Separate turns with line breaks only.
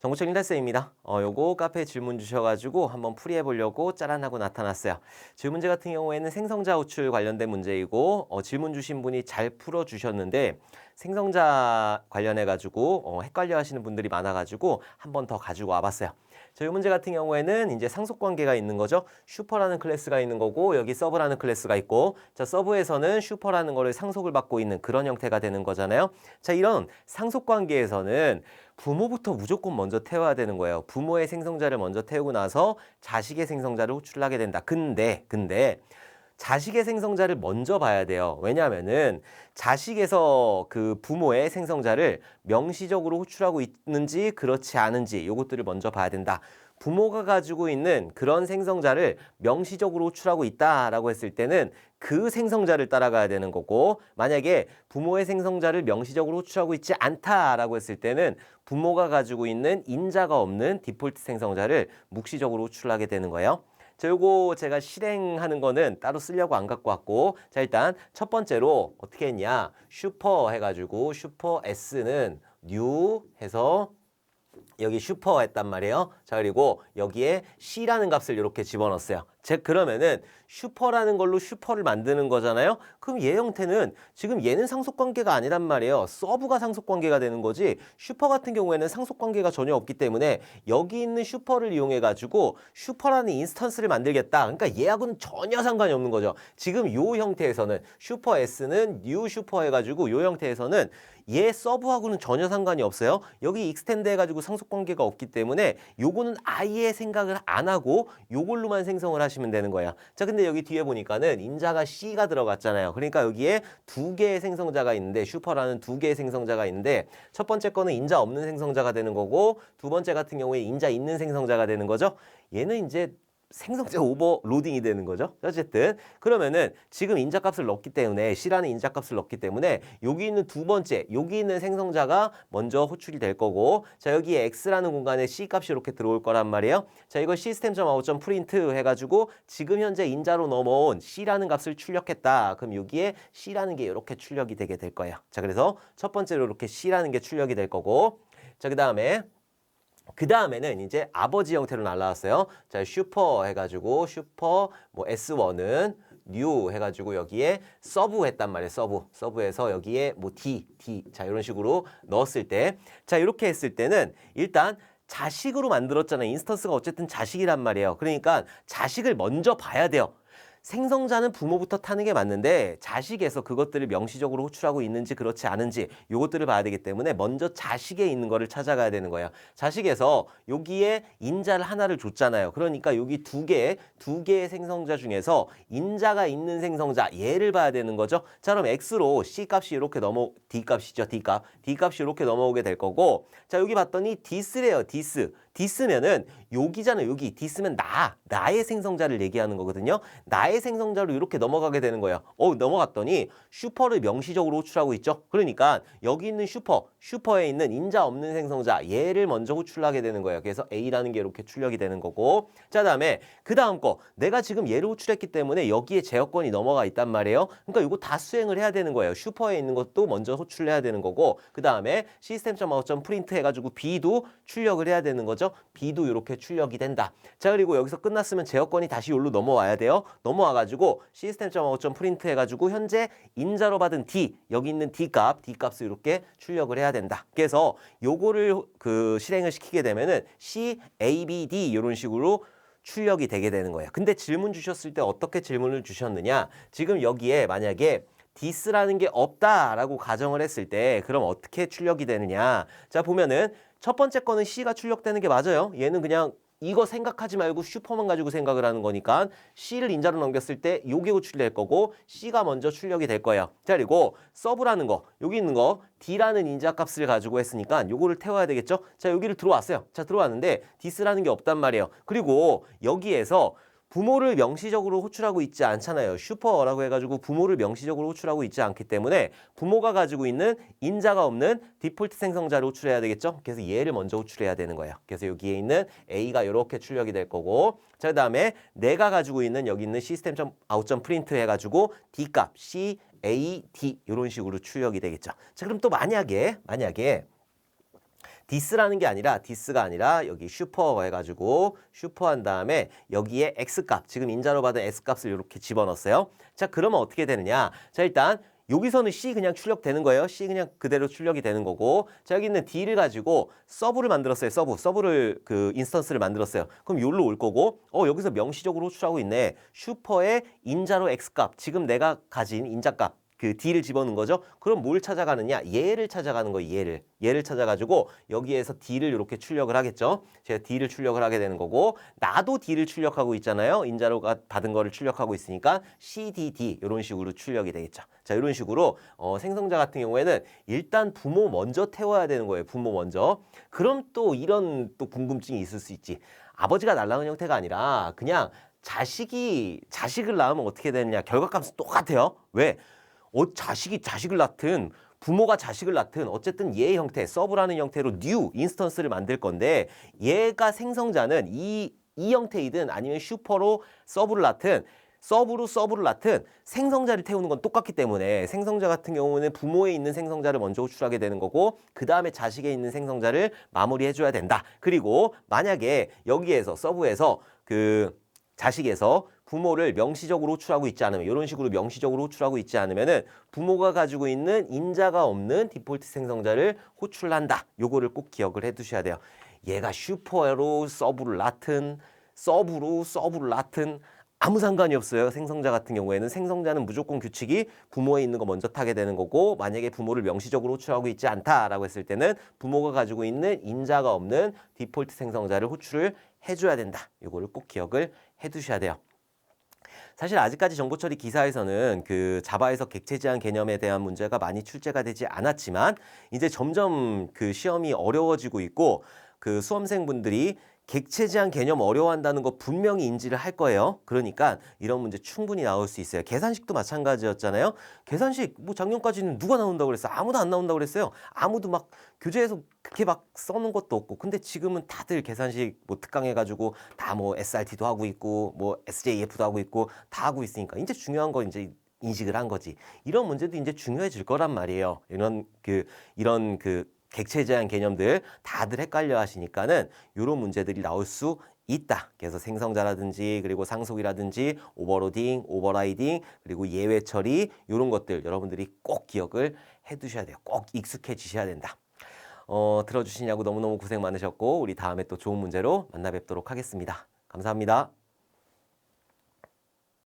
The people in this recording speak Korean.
정보책 일달쌤입니다. 요거 카페에 질문 주셔가지고 한번 풀이해 보려고 짜란 하고 나타났어요. 질문 문제 같은 경우에는 생성자 호출 관련된 문제이고 질문 주신 분이 잘 풀어주셨는데 생성자 관련해가지고 헷갈려 하시는 분들이 많아가지고 한 번 더 가지고 와봤어요. 이 문제 같은 경우에는 이제 상속 관계가 있는 거죠. 슈퍼라는 클래스가 있는 거고 여기 서브라는 클래스가 있고 자 서브에서는 슈퍼라는 거를 상속을 받고 있는 그런 형태가 되는 거잖아요. 자 이런 상속 관계에서는 부모부터 무조건 먼저 태워야 되는 거예요. 부모의 생성자를 먼저 태우고 나서 자식의 생성자를 호출하게 된다. 근데 자식의 생성자를 먼저 봐야 돼요. 왜냐하면은 자식에서 그 부모의 생성자를 명시적으로 호출하고 있는지 그렇지 않은지 요것들을 먼저 봐야 된다. 부모가 가지고 있는 그런 생성자를 명시적으로 호출하고 있다라고 했을 때는 그 생성자를 따라가야 되는 거고 만약에 부모의 생성자를 명시적으로 호출하고 있지 않다라고 했을 때는 부모가 가지고 있는 인자가 없는 디폴트 생성자를 묵시적으로 호출하게 되는 거예요. 자, 요거 제가 실행하는 거는 따로 쓰려고 안 갖고 왔고 자 일단 첫 번째로 어떻게 했냐 슈퍼 해가지고 슈퍼 S는 new 해서 여기 슈퍼 했단 말이에요. 자 그리고 여기에 C라는 값을 이렇게 집어넣었어요. 즉 그러면은 슈퍼라는 걸로 슈퍼를 만드는 거잖아요. 그럼 얘 형태는 지금 얘는 상속관계가 아니란 말이에요. 서브가 상속관계가 되는 거지 슈퍼 같은 경우에는 상속관계가 전혀 없기 때문에 여기 있는 슈퍼를 이용해 가지고 슈퍼라는 인스턴스를 만들겠다. 그러니까 얘하고는 전혀 상관이 없는 거죠. 지금 요 형태에서는 슈퍼 S는 뉴 슈퍼 해가지고 요 형태에서는 얘 서브하고는 전혀 상관이 없어요. 여기 익스텐드 해가지고 상속관계가 없기 때문에 요거는 아예 생각을 안 하고 요걸로만 생성을 하시면 되는 거예요. 자, 근데 여기 뒤에 보니까는 인자가 C가 들어갔잖아요. 그러니까 여기에 두 개의 생성자가 있는데 슈퍼라는 두 개의 생성자가 있는데 첫 번째 거는 인자 없는 생성자가 되는 거고 두 번째 같은 경우에 인자 있는 생성자가 되는 거죠. 얘는 이제 생성자 오버로딩이 되는 거죠. 어쨌든 그러면은 지금 인자값을 넣기 때문에 C라는 인자값을 넣기 때문에 여기 있는 두 번째 여기 있는 생성자가 먼저 호출이 될 거고 자 여기에 X라는 공간에 C값이 이렇게 들어올 거란 말이에요. 자 이걸 시스템.out.print 해가지고 지금 현재 인자로 넘어온 C라는 값을 출력했다. 그럼 여기에 C라는 게 이렇게 출력이 되게 될 거예요. 자 그래서 첫 번째로 이렇게 C라는 게 출력이 될 거고 자 그 다음에는 이제 아버지 형태로 날라왔어요. 자, 슈퍼 해가지고 슈퍼 뭐 S1은 new 해가지고 여기에 서브 했단 말이에요. 서브에서 여기에 뭐 D 자 이런 식으로 넣었을 때 자 이렇게 했을 때는 일단 자식으로 만들었잖아요. 인스턴스가 어쨌든 자식이란 말이에요. 그러니까 자식을 먼저 봐야 돼요. 생성자는 부모부터 타는 게 맞는데 자식에서 그것들을 명시적으로 호출하고 있는지 그렇지 않은지 요것들을 봐야 되기 때문에 먼저 자식에 있는 거를 찾아가야 되는 거예요. 자식에서 여기에 인자를 하나를 줬잖아요. 그러니까 여기 두 개의 생성자 중에서 인자가 있는 생성자 얘를 봐야 되는 거죠. 자 그럼 X로 C 값이 이렇게 D값이죠. D값이 이렇게 넘어오게 될 거고 자 여기 봤더니 디스래요. 디스면은 여기잖아요. 여기 디스면 나의 생성자를 얘기하는 거거든요. 나의 생성자로 이렇게 넘어가게 되는 거예요. 넘어갔더니 슈퍼를 명시적으로 호출하고 있죠. 그러니까 여기 있는 슈퍼에 있는 인자 없는 생성자 얘를 먼저 호출하게 되는 거예요. 그래서 A라는 게 이렇게 출력이 되는 거고 자 다음에 그 다음 거 내가 지금 얘를 호출했기 때문에 여기에 제어권이 넘어가 있단 말이에요. 그러니까 이거 다 수행을 해야 되는 거예요. 슈퍼에 있는 것도 먼저 호출을 해야 되는 거고 그 다음에 시스템.out.print 해가지고 B도 출력을 해야 되는 거죠. B도 이렇게 출력이 된다. 자 그리고 여기서 끝났으면 제어권이 다시 여기로 넘어와야 돼요. 넘어와가지고 시스템.out.print 해가지고 현재 인자로 받은 D 여기 있는 D값을 이렇게 출력을 해야 된다. 그래서 요거를 실행을 시키게 되면은 C, A, B, D 이런 식으로 출력이 되게 되는 거예요. 근데 질문 주셨을 때 어떻게 질문을 주셨느냐? 지금 여기에 만약에 디스라는 게 없다라고 가정을 했을 때 그럼 어떻게 출력이 되느냐? 자 보면은 첫 번째 거는 C가 출력되는 게 맞아요. 얘는 그냥 이거 생각하지 말고 슈퍼만 가지고 생각을 하는 거니까 C를 인자로 넘겼을 때 요게 호출될 거고 C가 먼저 출력이 될 거예요. 자 그리고 서브라는 거 여기 있는 거 D라는 인자 값을 가지고 했으니까 요거를 태워야 되겠죠. 자 여기를 들어왔어요. 자 들어왔는데 디스라는 게 없단 말이에요. 그리고 여기에서 부모를 명시적으로 호출하고 있지 않잖아요. 슈퍼라고 해가지고 부모를 명시적으로 호출하고 있지 않기 때문에 부모가 가지고 있는 인자가 없는 디폴트 생성자를 호출해야 되겠죠. 그래서 얘를 먼저 호출해야 되는 거예요. 그래서 여기에 있는 A가 이렇게 출력이 될 거고 자 그다음에 내가 가지고 있는 여기 있는 시스템.out.print 해가지고 D값 C, A, D 이런 식으로 출력이 되겠죠. 자 그럼 또 만약에 디스라는 게 아니라 디스가 아니라 여기 슈퍼 해가지고 슈퍼한 다음에 여기에 x값 지금 인자로 받은 x값을 이렇게 집어넣었어요. 자 그러면 어떻게 되느냐? 자 일단 여기서는 C 그냥 출력되는 거예요. C 그냥 그대로 출력이 되는 거고 자 여기 있는 D를 가지고 서브를 만들었어요. 서브를 그 인스턴스를 만들었어요. 그럼 여기로 올 거고 여기서 명시적으로 호출하고 있네. 슈퍼의 인자로 x값 지금 내가 가진 인자값 그 D를 집어넣은 거죠. 그럼 뭘 찾아가느냐? 얘를 찾아가는 거예요. 얘를 찾아가지고 여기에서 D를 이렇게 출력을 하겠죠. 제가 D를 출력을 하게 되는 거고 나도 D를 출력하고 있잖아요. 인자로 받은 거를 출력하고 있으니까 CDD 이런 식으로 출력이 되겠죠. 자 이런 식으로 생성자 같은 경우에는 일단 부모 먼저 태워야 되는 거예요. 부모 먼저. 그럼 또 이런 또 궁금증이 있을 수 있지. 아버지가 날라오는 형태가 아니라 그냥 자식을 낳으면 어떻게 되느냐. 결과값은 똑같아요. 왜? 자식을 낳든 부모가 자식을 낳든 어쨌든 얘의 형태, 서브라는 형태로 new 인스턴스를 만들 건데 얘가 생성자는 이 형태이든 아니면 슈퍼로 서브를 낳든 서브를 낳든 생성자를 태우는 건 똑같기 때문에 생성자 같은 경우는 부모에 있는 생성자를 먼저 호출하게 되는 거고 그 다음에 자식에 있는 생성자를 마무리해줘야 된다. 그리고 만약에 여기에서 서브에서 그 자식에서 부모를 명시적으로 호출하고 있지 않으면 이런 식으로 명시적으로 호출하고 있지 않으면은 부모가 가지고 있는 인자가 없는 디폴트 생성자를 호출한다. 요거를 꼭 기억을 해 두셔야 돼요. 얘가 슈퍼로 서브를 낳든 서브로 서브를 낳든 아무 상관이 없어요. 생성자 같은 경우에는 생성자는 무조건 규칙이 부모에 있는 거 먼저 타게 되는 거고 만약에 부모를 명시적으로 호출하고 있지 않다라고 했을 때는 부모가 가지고 있는 인자가 없는 디폴트 생성자를 호출을 해줘야 된다. 요거를 꼭 기억을 해 두셔야 돼요. 사실 아직까지 정보처리 기사에서는 그 자바에서 객체 제한 개념에 대한 문제가 많이 출제가 되지 않았지만 이제 점점 그 시험이 어려워지고 있고 그 수험생분들이 객체 제한 개념 어려워한다는 거 분명히 인지를 할 거예요. 그러니까 이런 문제 충분히 나올 수 있어요. 계산식도 마찬가지였잖아요. 계산식 뭐 작년까지는 누가 나온다고 그랬어요? 아무도 안 나온다고 그랬어요. 아무도 막 교재에서 그렇게 막 써놓은 것도 없고 근데 지금은 다들 계산식 뭐 특강해가지고 다 뭐 SRT도 하고 있고 뭐 SJF도 하고 있고 다 하고 있으니까 이제 중요한 건 이제 인식을 한 거지. 이런 문제도 이제 중요해질 거란 말이에요. 이런 객체 제한 개념들 다들 헷갈려 하시니까는 이런 문제들이 나올 수 있다. 그래서 생성자라든지 그리고 상속이라든지 오버로딩, 오버라이딩 그리고 예외 처리 이런 것들 여러분들이 꼭 기억을 해 두셔야 돼요. 꼭 익숙해지셔야 된다. 들어주시냐고 너무너무 고생 많으셨고 우리 다음에 또 좋은 문제로 만나 뵙도록 하겠습니다. 감사합니다.